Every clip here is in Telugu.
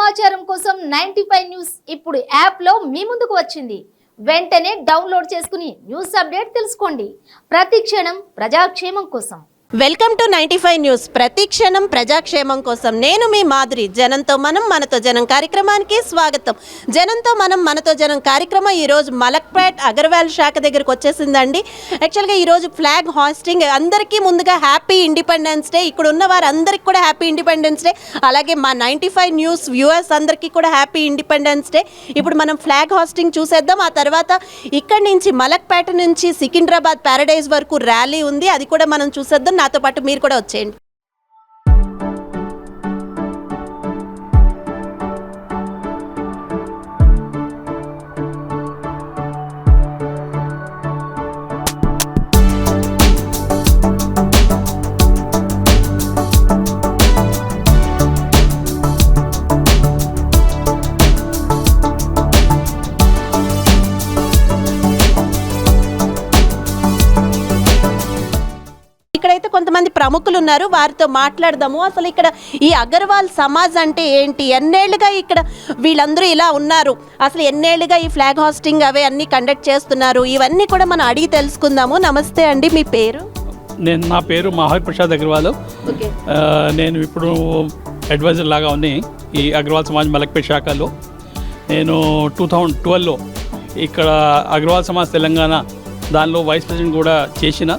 సమాచారం కోసం 95 న్యూస్ ఇప్పుడు యాప్లో మీ ముందుకు వచ్చింది. వెంటనే డౌన్లోడ్ చేసుకుని న్యూస్ అప్డేట్ తెలుసుకోండి. ప్రతి క్షణం ప్రజాక్షేమం కోసం. Welcome to 95 news. ప్రతి క్షణం ప్రజాక్షేమం కోసం. నేను మీ మాధురి. జనంతో మనం మనతో జనం కార్యక్రమానికి స్వాగతం. జనంతో మనం మనతో జనం కార్యక్రమం ఈరోజు మలక్పేట్ అగర్వాల్ శాఖ దగ్గరకు వచ్చేసిందండి. యాక్చువల్గా ఈరోజు ఫ్లాగ్ హాస్టింగ్. అందరికీ ముందుగా హ్యాపీ ఇండిపెండెన్స్ డే. ఇక్కడ ఉన్న వారందరికీ కూడా హ్యాపీ ఇండిపెండెన్స్ డే. అలాగే మా 95 న్యూస్ వ్యూవర్స్ అందరికీ కూడా హ్యాపీ ఇండిపెండెన్స్ డే. ఇప్పుడు మనం ఫ్లాగ్ హాస్టింగ్ చూసేద్దాం. ఆ తర్వాత ఇక్కడి నుంచి మలక్పేట నుంచి సికింద్రాబాద్ ప్యారడైజ్ వరకు ర్యాలీ ఉంది, అది కూడా మనం చూసేద్దాం. నాతో పాటు మీరు కూడా వచ్చేయండి. ఇక్కడైతే కొంతమంది ప్రముఖులు ఉన్నారు, వారితో మాట్లాడదాము. అసలు ఇక్కడ ఈ అగర్వాల్ సమాజ్ అంటే ఏంటి, ఎన్నేళ్లుగా ఇక్కడ వీళ్ళందరూ ఇలా ఉన్నారు, అసలు ఎన్నేళ్లుగా ఈ ఫ్లాగ్ హాస్టింగ్ అవే అన్ని కండక్ట్ చేస్తున్నారు, ఇవన్నీ కూడా మనం అడిగి తెలుసుకుందాము. నమస్తే అండి, మీ పేరు? నా పేరు మహావీర్ ప్రసాద్ అగర్వాల్. నేను ఇప్పుడు అడ్వైజర్ లాగా ఉన్నాయి ఈ అగర్వాల్ సమాజ్ మలక్పేట్ శాఖలో. నేను 2012లో ఇక్కడ అగర్వాల్ సమాజ్ తెలంగాణ దానిలో వైస్ ప్రెసిడెంట్ కూడా చేసిన.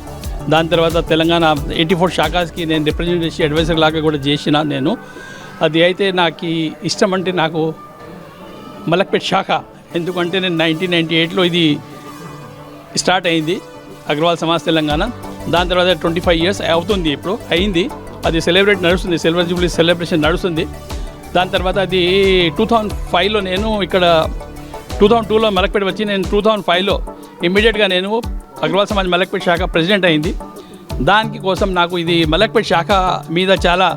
దాని తర్వాత తెలంగాణ 84 శాఖాస్కి నేను రిప్రజెంట్ చేసి అడ్వైజర్ లాగా కూడా చేసిన నేను. అది అయితే నాకు ఇష్టం అంటే నాకు మలక్పేట్ శాఖ, ఎందుకంటే నేను 1998లో ఇది స్టార్ట్ అయింది అగర్వాల్ సమాజ్ తెలంగాణ. దాని తర్వాత 25 ఇయర్స్ అవుతుంది, ఇప్పుడు అయింది. అది సెలబ్రేట్ నడుస్తుంది, సిల్వర్ జూబ్లీ సెలబ్రేషన్ నడుస్తుంది. దాని తర్వాత అది 2005లో నేను ఇక్కడ 2002లో మలక్పేట వచ్చి నేను 2005లో ఇమ్మీడియట్గా నేను అగర్వాల్ సమాజ్ మలక్పేట్ శాఖ ప్రెసిడెంట్ అయింది. దానికి కోసం నాకు ఇది మలక్పేట్ శాఖ మీద చాలా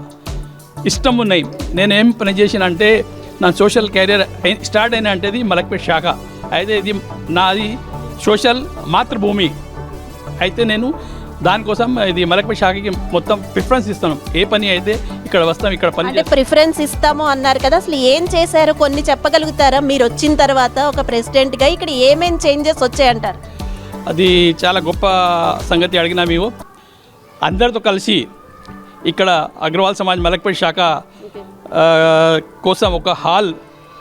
ఇష్టం ఉన్నాయి. నేను ఏం పని చేసిన అంటే నా సోషల్ కెరీర్ స్టార్ట్ అయిన అంటే ఇది మలక్పేట్ శాఖ. అయితే ఇది నాది సోషల్ మాతృభూమి. అయితే నేను దానికోసం ఇది మలక్పేట్ శాఖకి మొత్తం ప్రిఫరెన్స్ ఇస్తాను. ఏ పని అయితే ఇక్కడ వస్తాం, ఇక్కడ పని అంటే ప్రిఫరెన్స్ ఇస్తాము అన్నారు కదా, అసలు ఏం చేశారు కొన్ని చెప్పగలుగుతారా? మీరు వచ్చిన తర్వాత ఒక ప్రెసిడెంట్గా ఇక్కడ ఏమేం చేంజెస్ వచ్చాయంటారు? అది చాలా గొప్ప సంగతి అడిగినా. మేము అందరితో కలిసి ఇక్కడ అగర్వాల్ సమాజ్ మలక్పేట్ శాఖ కోసం ఒక హాల్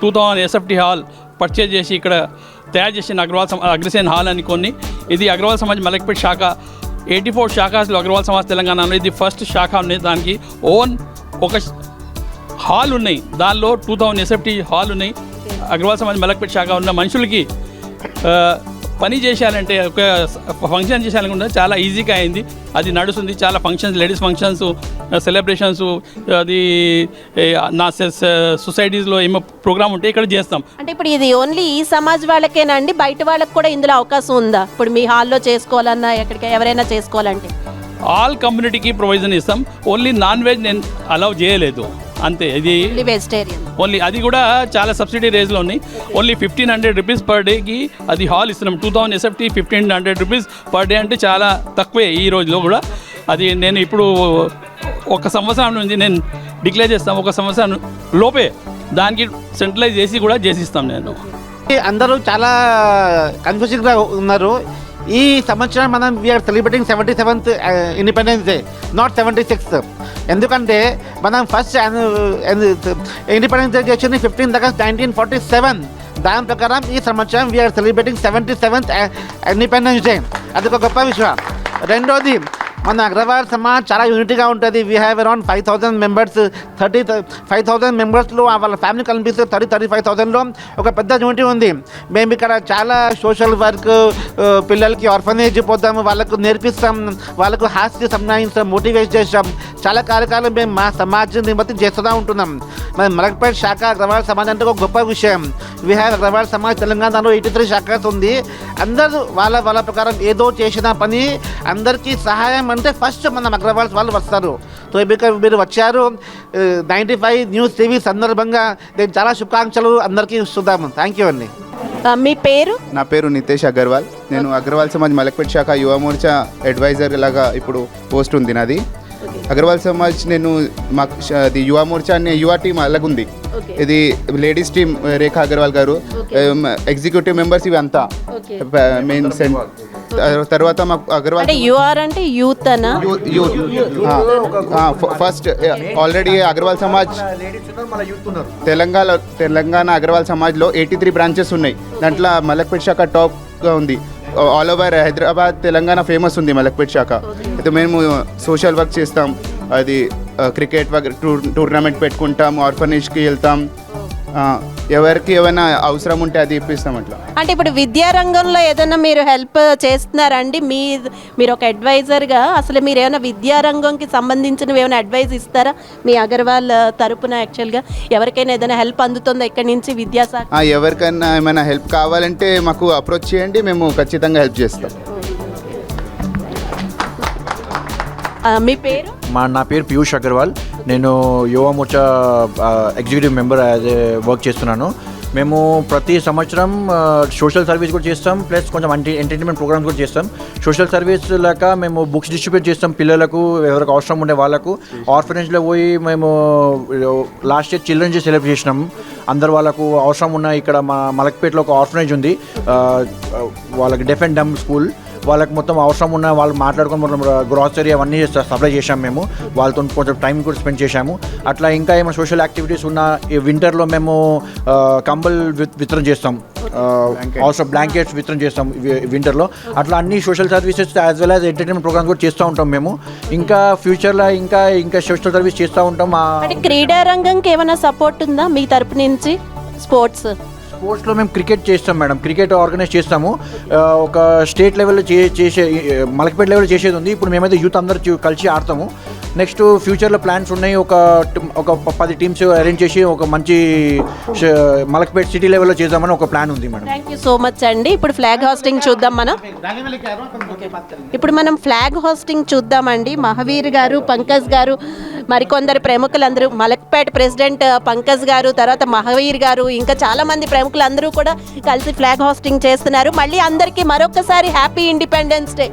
2000 SFT హాల్ పర్చేజ్ చేసి ఇక్కడ తయారు చేసిన అగ్రసేన్ హాల్ అని కొన్ని. ఇది అగర్వాల్ సమాజ్ మలక్పేట్ శాఖ 84 శాఖాస్లో అగర్వాల్ సమాజ్ తెలంగాణలో ఇది ఫస్ట్ శాఖ ఉన్నాయి. దానికి ఓన్ ఒక హాల్ ఉన్నాయి, దానిలో 2000 SFT హాల్ ఉన్నాయి. అగర్వాల్ సమాజ్ మలక్పేట్ శాఖ ఉన్న మనుషులకి పని చేయాలంటే ఒక ఫంక్షన్ చేయాలనుకుంటే చాలా ఈజీగా అయింది. అది నడుస్తుంది. చాలా ఫంక్షన్స్, లేడీస్ ఫంక్షన్స్, సెలబ్రేషన్స్, అది నా సొసైటీస్లో ఏమో ప్రోగ్రామ్ ఉంటే ఇక్కడ చేస్తాం. అంటే ఇప్పుడు ఇది ఓన్లీ ఈ సమాజ్ వాళ్ళకేనా అండి, బయట వాళ్ళకి కూడా ఇందులో అవకాశం ఉందా? ఇప్పుడు మీ హాల్లో చేసుకోవాలన్నా ఎక్కడికి ఎవరైనా చేసుకోవాలంటే ఆల్ కమ్యూనిటీకి ప్రొవిజన్ ఇస్తాం. ఓన్లీ నాన్ వెజ్ నేను అలౌ చేయలేదు, అంతే. ఇది వెజిటేరియన్ ఓన్లీ. అది కూడా చాలా సబ్సిడీ రేంజ్లో ఉన్నాయి. ఓన్లీ 1500 రూపీస్ పర్ డేకి అది హాల్ ఇస్తున్నాం. 2000 SFT 1500 రూపీస్ పర్ డే అంటే చాలా తక్కువే ఈ రోజులో కూడా. అది నేను ఇప్పుడు ఒక సంవత్సరం నుంచి నేను డిక్లేర్ చేస్తాం, ఒక సంవత్సరం లోపే దానికి సెంట్రలైజ్ చేసి కూడా చేసిస్తాం. నేను అందరూ చాలా కన్ఫ్యూజింగ్గా ఉన్నారు. ఈ సంవత్సరం మనం we're celebrating 77th independence day, not 76th. ఎందుకంటే మనం ఫస్ట్ ఇండిపెండెన్స్ డే చేసింది 15 ఆగస్ట్ 1947. దాని ప్రకారం ఈ సంవత్సరం we are celebrating 77th independence day. అది ఒక గొప్ప విషయం. రెండోది, మన అగ్రవాల్ సమాజ్ చాలా యూనిటీగా ఉంటుంది. We have around 5000 members. 35,000 మెంబర్స్లో వాళ్ళ ఫ్యామిలీ కనిపిస్తే 35,000లో ఒక పెద్ద యూనిటీ ఉంది. మేము ఇక్కడ చాలా సోషల్ వర్క్, పిల్లలకి ఆర్ఫనేజ్ పోతాము, వాళ్ళకు నేర్పిస్తాం, వాళ్ళకు హాస్య సంబంధించాం, మోటివేట్ చేస్తాం. చాలా కార్యక్రమాలు మేము మా సమాజం నిమిత్తం చేస్తూ ఉంటున్నాం. మన మలక్పేట్ శాఖ అగ్రవాల్ సమాజ్ అంటే ఒక గొప్ప విషయం. వీ హ్యావ్ అగ్రవాల్ సమాజ్ తెలంగాణలో 83 శాఖస్ ఉంది. అందరూ వాళ్ళ ప్రకారం ఏదో చేసిన పని అందరికీ సహాయం అంటే ఫస్ట్ మన అగ్రవాల్స్ వాళ్ళు వస్తారు. సో మీరు వచ్చారు 95 న్యూస్ టీవీ సందర్భంగా నేను చాలా శుభాకాంక్షలు అందరికీ ఇస్తున్నాము. థ్యాంక్ యూ అండి. మీ పేరు? నా పేరు నితేష్ అగర్వాల్. నేను అగర్వాల్ సమాజ్ మలక్పేట్ శాఖ యువ మోర్చా అడ్వైజర్ లాగా ఇప్పుడు పోస్ట్ ఉంది నాది. అగర్వాల్ సమాజ్ నేను మాకు అది యువ మోర్చా అనే యువ టీం అలాగుంది. ఇది లేడీస్ టీం రేఖా అగర్వాల్ గారు, ఎగ్జిక్యూటివ్ మెంబర్స్ ఇవి అంతా మెయిన్. తర్వాత మాకు అగర్వాల్ అంటే యూఆర్ అంటే యూత్ అనా? ఫస్ట్ ఆల్రెడీ అగర్వాల్ సమాజ్ తెలంగాణ అగర్వాల్ సమాజ్లో 83 బ్రాంచెస్ ఉన్నాయి. దాంట్లో మలక్పేట్ శాఖ టాప్గా ఉంది. All over Hyderabad Telangana famous ఉంది మలక్పేట్ శాఖ. అయితే మేము సోషల్ వర్క్ చేస్తాం, అది క్రికెట్ టోర్నమెంట్ పెట్టుకుంటాం, ఆర్ఫనేజ్కి వెళ్తాం, ఎవరికి ఏమైనా అవసరం ఉంటే అది ఇప్పిస్తాం అట్లా. అంటే ఇప్పుడు విద్యారంగంలో ఏదైనా మీరు హెల్ప్ చేస్తున్నారండి? మీరు ఒక అడ్వైజర్గా అసలు మీరు ఏమైనా విద్యారంగంకి సంబంధించినవి ఏమైనా అడ్వైజ్ ఇస్తారా మీ అగర్వాల్ తరపున? యాక్చువల్గా ఎవరికైనా ఏదైనా హెల్ప్ అందుతుందా ఇక్కడి నుంచి విద్యాశాఖ? ఎవరికైనా ఏమైనా హెల్ప్ కావాలంటే మాకు అప్రోచ్ చేయండి, మేము ఖచ్చితంగా హెల్ప్ చేస్తాం. మీ పేరు? నా పేరు పీయూష్ అగర్వాల్. నేను యువ Morcha executive member as a work చేస్తున్నాను. మేము ప్రతి సంవత్సరం సోషల్ సర్వీస్ కూడా చేస్తాం, ప్లస్ కొంచెం ఎంటర్టైన్మెంట్ ప్రోగ్రామ్స్ కూడా చేస్తాం. సోషల్ సర్వీస్ లాక మేము బుక్స్ డిస్ట్రిబ్యూట్ చేస్తాం పిల్లలకు, ఎవరికి అవసరం ఉండే వాళ్ళకు. ఆర్ఫనేజ్లో పోయి మేము last year children's day celebrate చేసినాం. అందరు వాళ్ళకు అవసరం ఉన్న ఇక్కడ మా మలక్పేటలో ఒక ఆర్ఫనేజ్ ఉంది, వాళ్ళకి డెఫ్ అండ్ డమ్ స్కూల్. వాళ్ళకి మొత్తం అవసరం ఉన్న వాళ్ళు మాట్లాడుకొని మొత్తం గ్రాసరీ అవన్నీ సప్లై చేసాము. మేము వాళ్ళతో కొంచెం టైం కూడా స్పెండ్ చేశాము. అట్లా ఇంకా ఏమైనా సోషల్ యాక్టివిటీస్ ఉన్న ఈ వింటర్లో మేము కంబల్ వితరణ చేస్తాం, అవసరం బ్లాంకెట్స్ వితరణ చేస్తాం వింటర్లో. అట్లా అన్ని social services as well as entertainment programs కూడా చేస్తూ ఉంటాం మేము. ఇంకా ఫ్యూచర్లో ఇంకా సోషల్ సర్వీస్ చేస్తూ ఉంటాం. అంటే క్రీడా రంగంకి ఏమైనా సపోర్ట్ ఉందా మీ తరపు నుంచి? స్పోర్ట్స్లో మేము క్రికెట్ చేస్తాం మేడం, క్రికెట్ ఆర్గనైజ్ చేస్తాము. ఒక స్టేట్ లెవెల్లో చేసే మలక్పేట లెవెల్లో చేసేది ఉంది. ఇప్పుడు మేమైతే యూత్ అందరూ కలిసి ఆడతాము. నెక్స్ట్ ఫ్యూచర్లో ప్లాన్స్ ఉన్నాయి, ఒక 10 టీమ్స్ అరేంజ్ చేసి ఒక మంచి మలక్పేట సిటీ లెవెల్లో చేద్దామని ఒక ప్లాన్ ఉంది madam. Thank you so much అండి. ఇప్పుడు ఫ్లాగ్ హాస్టింగ్ చూద్దాం మనం ఫ్లాగ్ హాస్టింగ్ చూద్దామండి. మహావీర్ గారు, పంకజ్ గారు, మరికొందరు ప్రముఖులందరూ, మలక్పేట ప్రెసిడెంట్ పంకజ్ గారు, తర్వాత మహావీర్ గారు, ఇంకా చాలామంది ప్రముఖులందరూ కూడా కలిసి ఫ్లాగ్ హాస్టింగ్ చేస్తున్నారు. మళ్ళీ అందరికీ మరొకసారి హ్యాపీ ఇండిపెండెన్స్ డే.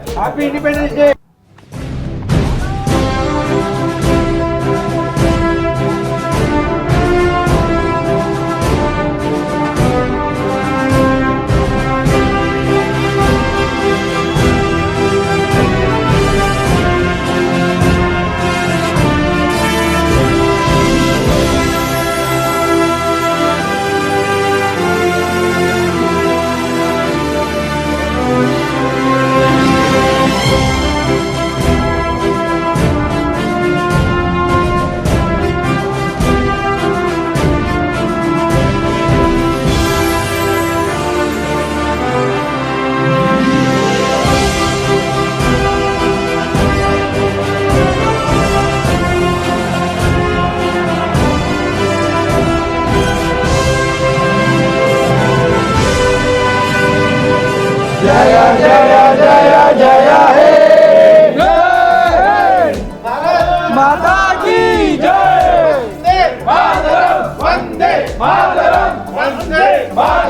माता की जय। वंदे मातरम, वंदे मातरम, वंदे मातरम।